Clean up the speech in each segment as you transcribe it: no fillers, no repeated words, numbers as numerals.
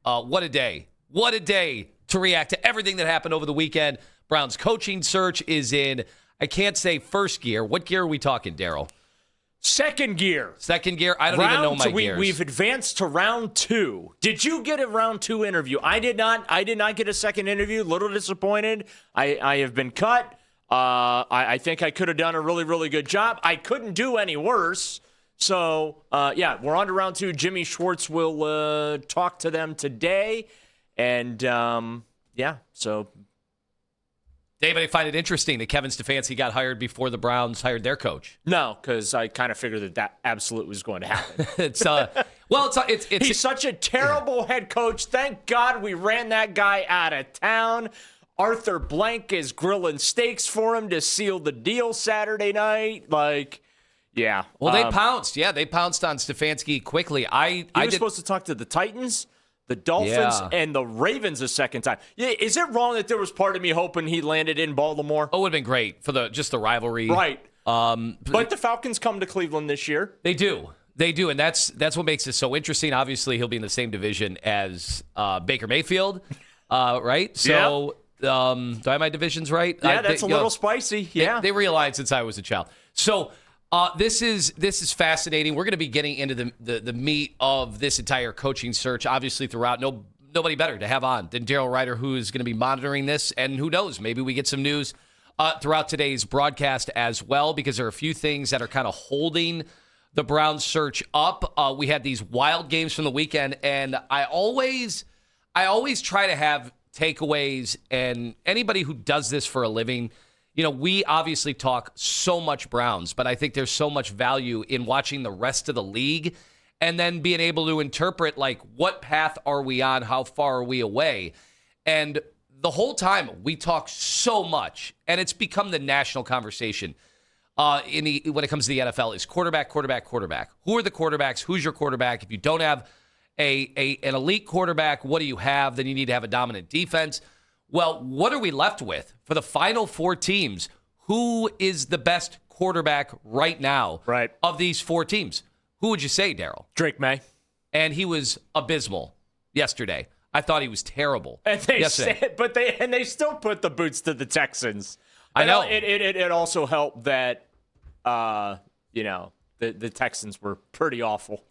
What a day. What a day to react to everything that happened over the weekend. Browns coaching search is in, I can't say first gear. What gear are we talking, Daryl? Second gear. Second gear? I don't even know my gears. We've advanced to round 2. Did you get a round 2 interview? I did not. I did not get a second interview. A little disappointed. I have been cut. I think I could have done a really, really good job. I couldn't do any worse. So, we're on to round 2. Jimmy Schwartz will talk to them today. And, so. David, I find it interesting that Kevin Stefanski got hired before the Browns hired their coach. No, because I kind of figured that absolutely was going to happen. He's such a terrible head coach. Thank God we ran that guy out of town. Arthur Blank is grilling steaks for him to seal the deal Saturday night. Yeah. Well, they pounced. Yeah, they pounced on Stefanski quickly. He was supposed to talk to the Titans, the Dolphins, and the Ravens a second time. Yeah, is it wrong that there was part of me hoping he landed in Baltimore? Oh, it would have been great for just the rivalry. Right. But the Falcons come to Cleveland this year. They do. And that's what makes it so interesting. Obviously, he'll be in the same division as Baker Mayfield, right? So, do I have my divisions right? Yeah, that's a little spicy. Yeah. They realized since I was a child. So, this is fascinating. We're going to be getting into the meat of this entire coaching search. Obviously, throughout, nobody better to have on than Daryl Ryder, who is going to be monitoring this. And who knows, maybe we get some news throughout today's broadcast as well, because there are a few things that are kind of holding the Browns search up. We had these wild games from the weekend, and I always try to have takeaways. And anybody who does this for a living, we obviously talk so much Browns, but I think there's so much value in watching the rest of the league and then being able to interpret, what path are we on? How far are we away? And the whole time we talk so much, and it's become the national conversation when it comes to the NFL, is quarterback. Who are the quarterbacks? Who's your quarterback? If you don't have an elite quarterback, what do you have? Then you need to have a dominant defense. Well, what are we left with for the final 4 teams? Who is the best quarterback right now of these 4 teams? Who would you say, Daryl? Drake May. And he was abysmal yesterday. I thought he was terrible. And they still put the boots to the Texans. I know. It also helped that the Texans were pretty awful.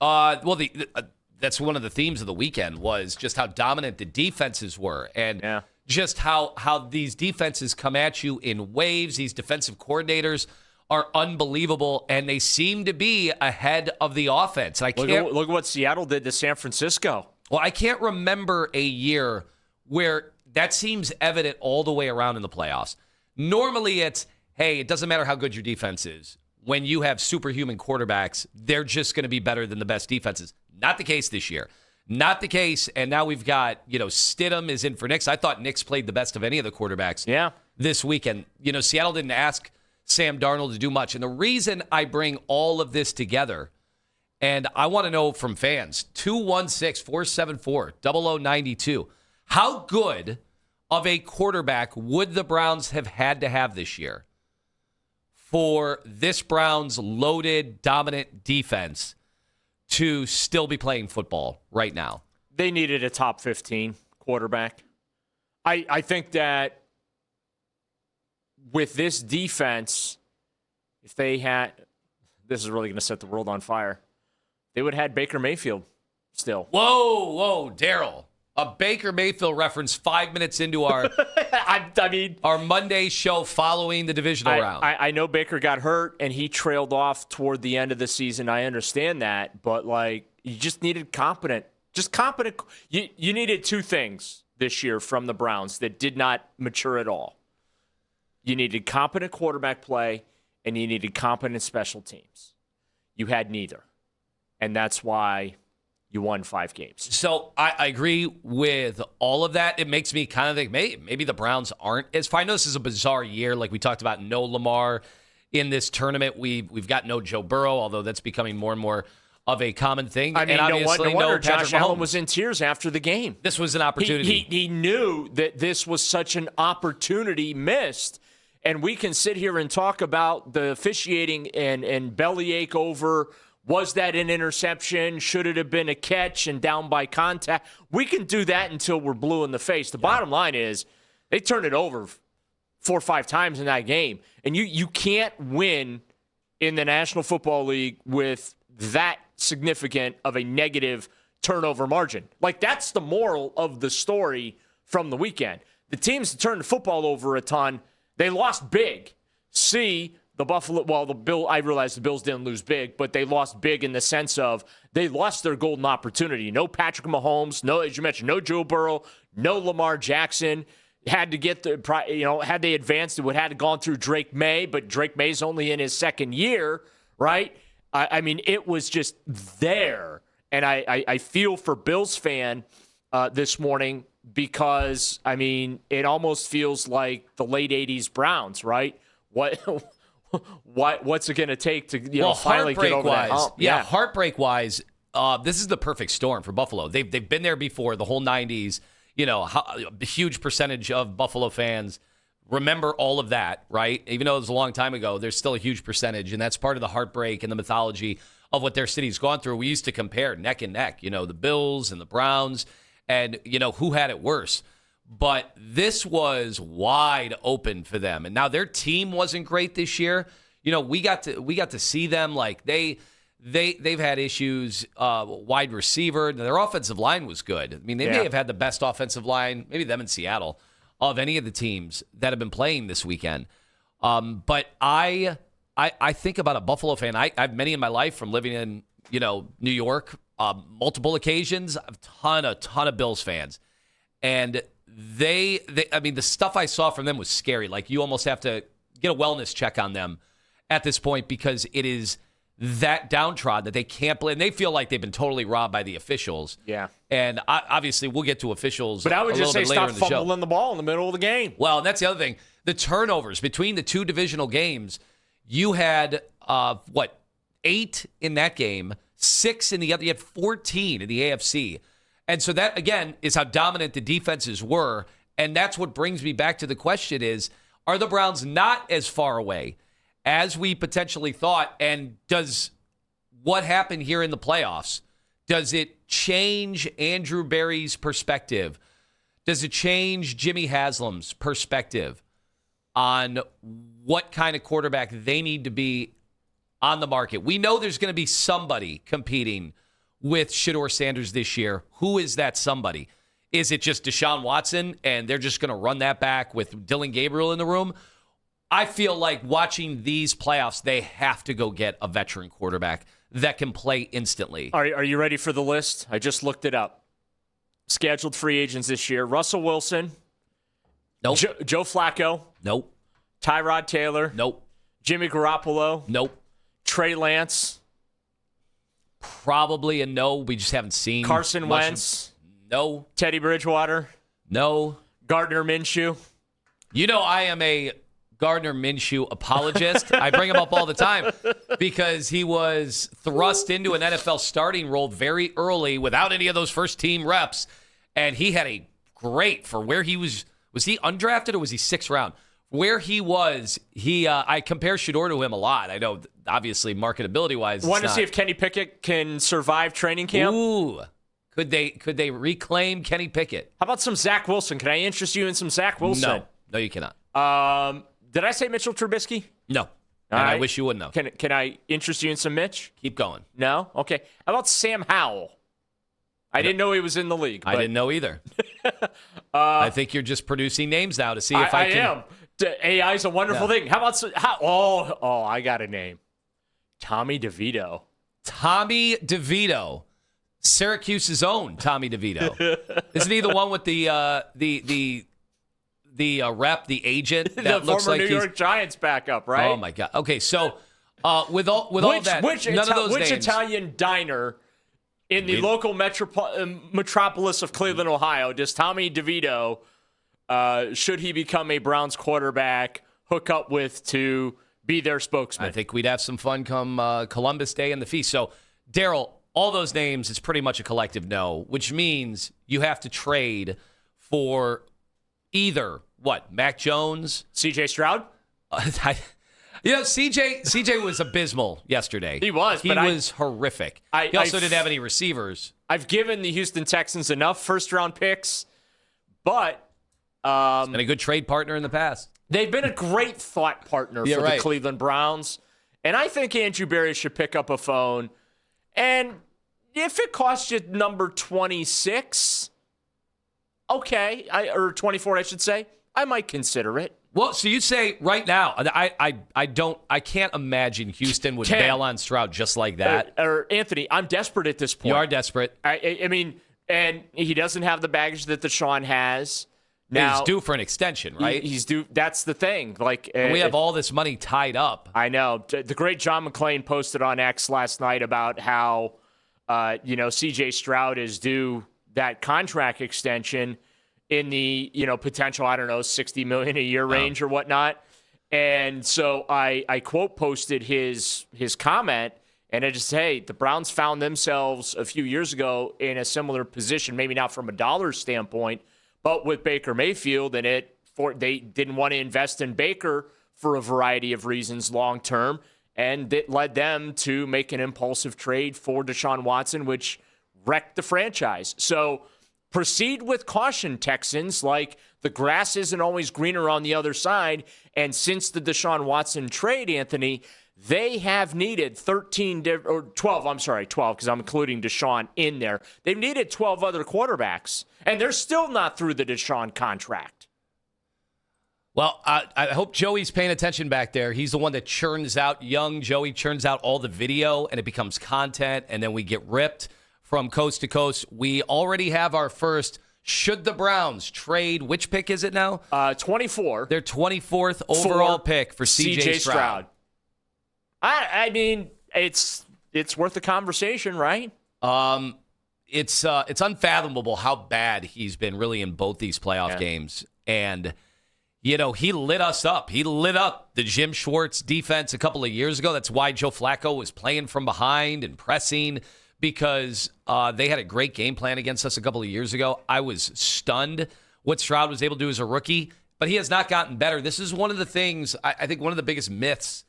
That's one of the themes of the weekend, was just how dominant the defenses were, and just how these defenses come at you in waves. These defensive coordinators are unbelievable, and they seem to be ahead of the offense. Look at what Seattle did to San Francisco. Well, I can't remember a year where that seems evident all the way around in the playoffs. Normally it's, hey, it doesn't matter how good your defense is. When you have superhuman quarterbacks, they're just going to be better than the best defenses. Not the case this year. Not the case. And now we've got, Stidham is in for Nix. I thought Nix played the best of any of the quarterbacks this weekend. Seattle didn't ask Sam Darnold to do much. And the reason I bring all of this together, and I want to know from fans, 216-474-0092, how good of a quarterback would the Browns have had to have this year for this Browns loaded, dominant defense to still be playing football right now? They needed a top 15 quarterback. I think that with this defense, if they had, this is really going to set the world on fire, they would have had Baker Mayfield still. Whoa, Daryl. A Baker Mayfield reference 5 minutes into our our Monday show following the divisional round. I know Baker got hurt and he trailed off toward the end of the season. I understand that, but you just needed competent. You needed 2 things this year from the Browns that did not mature at all. You needed competent quarterback play and you needed competent special teams. You had neither. And that's why you won 5 games. So I agree with all of that. It makes me kind of think maybe the Browns aren't as far. I know this is a bizarre year. Like we talked about, no Lamar in this tournament. We've got no Joe Burrow, although that's becoming more and more of a common thing. I mean, and no wonder Josh Mahomes. Allen was in tears after the game. This was an opportunity. He knew that this was such an opportunity missed. And we can sit here and talk about the officiating and bellyache over Was that an interception? Should it have been a catch and down by contact? We can do that until we're blue in the face. The bottom line is they turned it over 4 or 5 times in that game. And you can't win in the National Football League with that significant of a negative turnover margin. Like, that's the moral of the story from the weekend. The teams that turned the football over a ton, they lost big. I realize the Bills didn't lose big, but they lost big in the sense of they lost their golden opportunity. No Patrick Mahomes, no, as you mentioned, no Joe Burrow, no Lamar Jackson. Had to get had they advanced, it would have gone through Drake May, but Drake May's only in his second year, right? I mean, it was just there. And I feel for Bills fan this morning because, I mean, it almost feels like the late 80s Browns, right? What's it going to take to finally get over that hump? Yeah, heartbreak-wise, this is the perfect storm for Buffalo. They've been there before, the whole 90s. A huge percentage of Buffalo fans remember all of that, right? Even though it was a long time ago, there's still a huge percentage, and that's part of the heartbreak and the mythology of what their city's gone through. We used to compare neck and neck, the Bills and the Browns, and, who had it worse. But this was wide open for them. And now their team wasn't great this year. We got to see them like they've had issues, wide receiver. Their offensive line was good. I mean, they may have had the best offensive line, maybe them in Seattle, of any of the teams that have been playing this weekend. But I think about a Buffalo fan. I've many in my life from living in, New York, multiple occasions. A ton of Bills fans. And I mean, the stuff I saw from them was scary. Like, you almost have to get a wellness check on them at this point because it is that downtrodden that they can't play. And they feel like they've been totally robbed by the officials. Yeah. And obviously, we'll get to officials. But I would just say stop fumbling fumbling the ball in the middle of the game. Well, and that's the other thing. The turnovers between the two divisional games, you had, 8 in that game, 6 in the other. You had 14 in the AFC. And so that, again, is how dominant the defenses were. And that's what brings me back to the question is, are the Browns not as far away as we potentially thought? And does what happened here in the playoffs, does it change Andrew Berry's perspective? Does it change Jimmy Haslam's perspective on what kind of quarterback they need to be on the market? We know there's going to be somebody competing with Shedeur Sanders this year. Who is that somebody? Is it just Deshaun Watson and they're just going to run that back with Dylan Gabriel in the room? I feel like watching these playoffs, they have to go get a veteran quarterback that can play instantly. Are you ready for the list? I just looked it up. Scheduled free agents this year: Russell Wilson. Nope. Joe Flacco. Nope. Tyrod Taylor. Nope. Jimmy Garoppolo. Nope. Trey Lance. Probably a no. We just haven't seen. Carson Wentz. No. Teddy Bridgewater. No. Gardner Minshew. I am a Gardner Minshew apologist. I bring him up all the time because he was thrust into an NFL starting role very early without any of those first-team reps, and he had a great for where he was. Was he undrafted or was he 6th round? Where he was, I compare Shedeur to him a lot. I know, obviously, marketability-wise. Want to see if Kenny Pickett can survive training camp? Ooh, could they reclaim Kenny Pickett? How about some Zach Wilson? Can I interest you in some Zach Wilson? No, you cannot. Did I say Mitchell Trubisky? No, and I wish you wouldn't have. Can I interest you in some Mitch? Keep going. No? Okay. How about Sam Howell? I didn't know he was in the league. I didn't know either. I think you're just producing names now to see if I can. I am. AI is a wonderful thing. How about I got a name. Tommy DeVito. Tommy DeVito. Syracuse's own Tommy DeVito. Isn't he the one with the rep, the agent that the looks former like New York Giants backup, right? Oh my God. Okay, so with all that, none of those which names. Italian diner in the local metropolis of Cleveland, Ohio, does Tommy DeVito, should he become a Browns quarterback, hook up with to be their spokesman? I think we'd have some fun come Columbus Day and the feast. So, Daryl, all those names, it's pretty much a collective no, which means you have to trade for either, Mac Jones? CJ Stroud? CJ was abysmal yesterday. He was. He was horrific. He also didn't have any receivers. I've given the Houston Texans enough first-round picks, but he's been a good trade partner in the past. They've been a great thought partner for the Cleveland Browns, and I think Andrew Berry should pick up a phone. And if it costs you number 26, okay, or 24, I should say, I might consider it. Well, so you say right now, I can't imagine Houston would bail on Stroud just like that. Or Anthony, I'm desperate at this point. You are desperate. I mean, and he doesn't have the baggage that Deshaun has. Now, he's due for an extension, right? He's due. That's the thing. Like we have all this money tied up. I know. The great John McClain posted on X last night about how, CJ Stroud is due that contract extension in the, potential, $60 million a year range or whatnot. And so I quote posted his comment, and I just say, hey, the Browns found themselves a few years ago in a similar position, maybe not from a dollar standpoint, but with Baker Mayfield, and they didn't want to invest in Baker for a variety of reasons long term, and it led them to make an impulsive trade for Deshaun Watson, which wrecked the franchise. So proceed with caution, Texans. Like, the grass isn't always greener on the other side, and since the Deshaun Watson trade, Anthony, they have needed 12, because I'm including Deshaun in there. They've needed 12 other quarterbacks, and they're still not through the Deshaun contract. Well, I hope Joey's paying attention back there. He's the one that churns out, young Joey churns out all the video, and it becomes content, and then we get ripped from coast to coast. We already have our first, should the Browns trade, which pick is it now? 24. Their 24th overall pick for CJ Stroud. I mean, it's worth a conversation, right? It's unfathomable how bad he's been really in both these playoff games. And, he lit us up. He lit up the Jim Schwartz defense a couple of years ago. That's why Joe Flacco was playing from behind and pressing, because they had a great game plan against us a couple of years ago. I was stunned what Stroud was able to do as a rookie, but he has not gotten better. This is one of the things, I think one of the biggest myths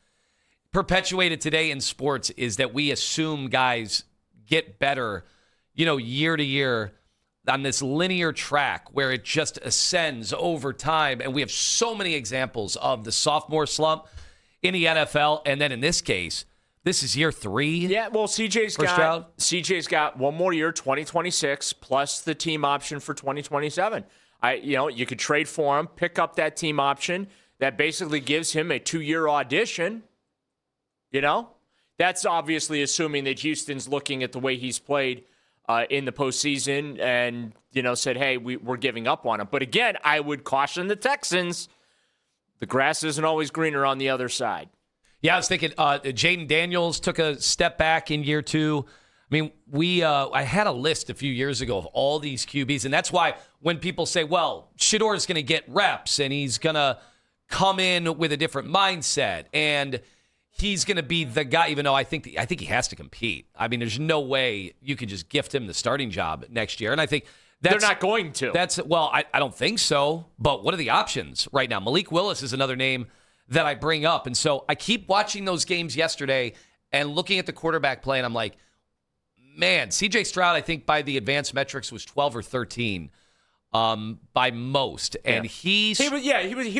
perpetuated today in sports is that we assume guys get better, year to year on this linear track where it just ascends over time. And we have so many examples of the sophomore slump in the NFL. And then in this case, this is year 3. Yeah, well, CJ's got one more year, 2026, plus the team option for 2027. You could trade for him, pick up that team option. That basically gives him a 2-year audition. That's obviously assuming that Houston's looking at the way he's played in the postseason and, said, hey, we're giving up on him. But again, I would caution the Texans. The grass isn't always greener on the other side. Yeah, I was thinking Jaden Daniels took a step back in year 2. I mean, I had a list a few years ago of all these QBs, and that's why when people say, well, Shedor's going to get reps and he's going to come in with a different mindset and he's going to be the guy, even though I think he has to compete. I mean, there's no way you can just gift him the starting job next year. And I think they're not going to. I don't think so. But what are the options right now? Malik Willis is another name that I bring up. And so I keep watching those games yesterday and looking at the quarterback play, and I'm like, man, CJ Stroud, I think by the advanced metrics was 12 or 13 by most. And he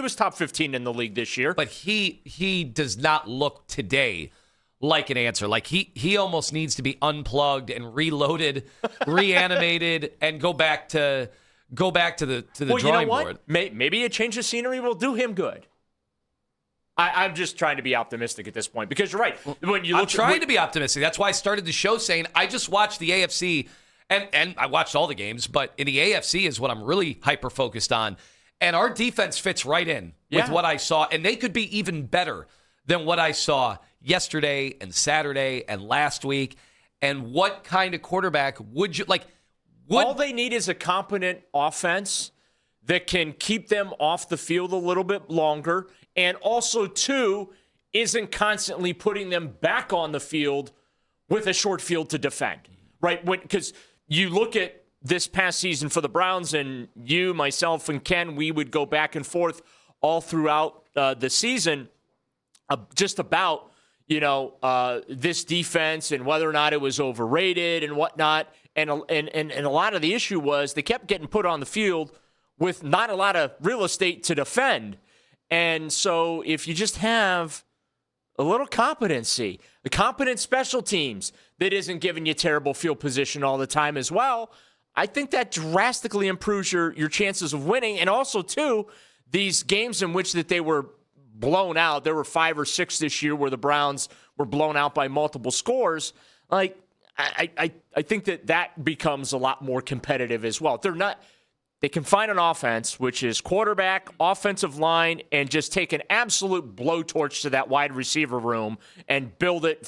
was top 15 in the league this year. But he does not look today like an answer. Like he almost needs to be unplugged and reloaded, reanimated, and go back to the drawing board. Maybe a change of scenery will do him good. I'm just trying to be optimistic at this point because you're right. I'm trying to be optimistic. That's why I started the show saying I just watched the AFC, and I watched all the games, but in the AFC is what I'm really hyper-focused on. And our defense fits right in with what I saw, and they could be even better than what I saw yesterday and Saturday and last week. And what kind of quarterback would you like? All they need is a competent offense that can keep them off the field a little bit longer, and also, too, isn't constantly putting them back on the field with a short field to defend, right? Because you look at this past season for the Browns, and you, myself, and Ken, we would go back and forth all throughout the season. just about, this defense and whether or not it was overrated and whatnot. And a lot of the issue was they kept getting put on the field with not a lot of real estate to defend. And so if you just have a little competency, the competent special teams that isn't giving you terrible field position all the time as well, I think that drastically improves your chances of winning. And also, too, these games in which that they were blown out, there were 5 or 6 this year where the Browns were blown out by multiple scores. Like, I think that becomes a lot more competitive as well. They can find an offense, which is quarterback, offensive line, and just take an absolute blowtorch to that wide receiver room and build it,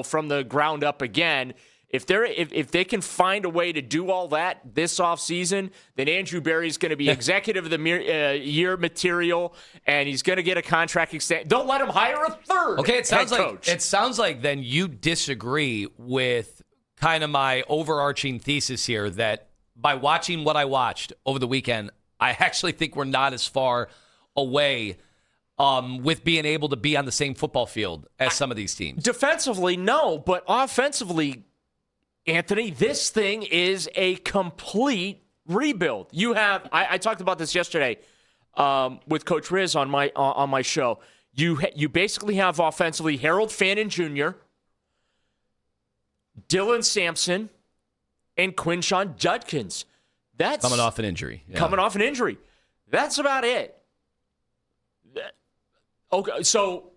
from the ground up again. If they can find a way to do all that this offseason, then Andrew Berry's going to be executive of the year material, and he's going to get a contract extension. Don't let him hire a third. Okay, it coach. sounds like then you disagree with kind of my overarching thesis here that by watching what I watched over the weekend, I actually think we're not as far away with being able to be on the same football field as some of these teams. Defensively, no, but offensively, Anthony, this thing is a complete rebuild. You have I talked about this yesterday with Coach Riz on my show. You basically have offensively Harold Fannin Jr., Dylan Sampson, and Quinshon Judkins. That's coming off an injury. Yeah. Coming off an injury. That's about it. Okay, so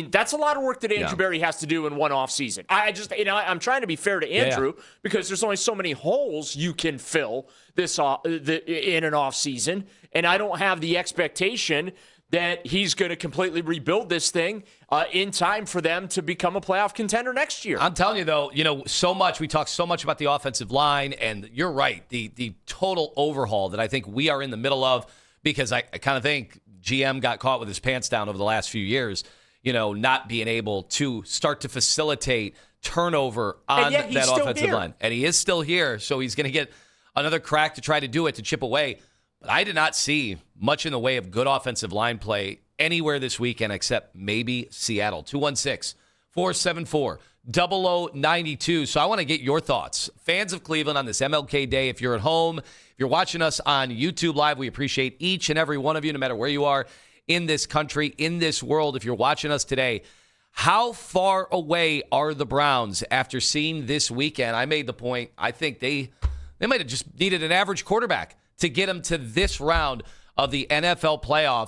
that's a lot of work that Andrew Berry has to do in one off season. I'm trying to be fair to Andrew because there's only so many holes you can fill in an off season, and I don't have the expectation that he's going to completely rebuild this thing in time for them to become a playoff contender next year. I'm telling you, though, we talk so much about the offensive line, and you're right, the total overhaul that I think we are in the middle of, because I kind of think GM got caught with his pants down over the last few years, not being able to start to facilitate turnover on that offensive line. And he is still here, so he's going to get another crack to try to do it, to chip away. But I did not see much in the way of good offensive line play anywhere this weekend except maybe Seattle. 216-474-0092. So I want to get your thoughts. Fans of Cleveland on this MLK Day. If you're at home, if you're watching us on YouTube Live, we appreciate each and every one of you, no matter where you are in this country, in this world. If you're watching us today, how far away are the Browns after seeing this weekend? I made the point, I think they might have just needed an average quarterback to get them to this round of the NFL playoffs.